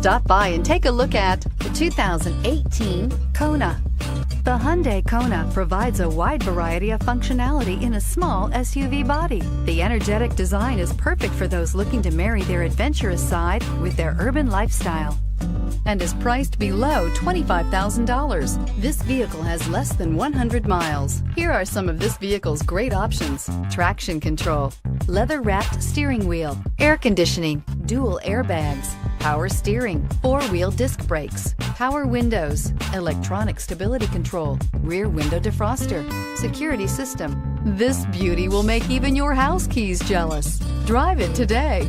Stop by and take a look at the 2018 Kona. The Hyundai Kona provides a wide variety of functionality in a small SUV body. The energetic design is perfect for those looking to marry their adventurous side with their urban lifestyle, and is priced below $25,000. This vehicle has less than 100 miles. Here are some of this vehicle's great options: traction control, leather-wrapped steering wheel, air conditioning, dual airbags, power steering, four-wheel disc brakes, power windows, electronic stability control, rear window defroster, security system. This beauty will make even your house keys jealous. Drive it today.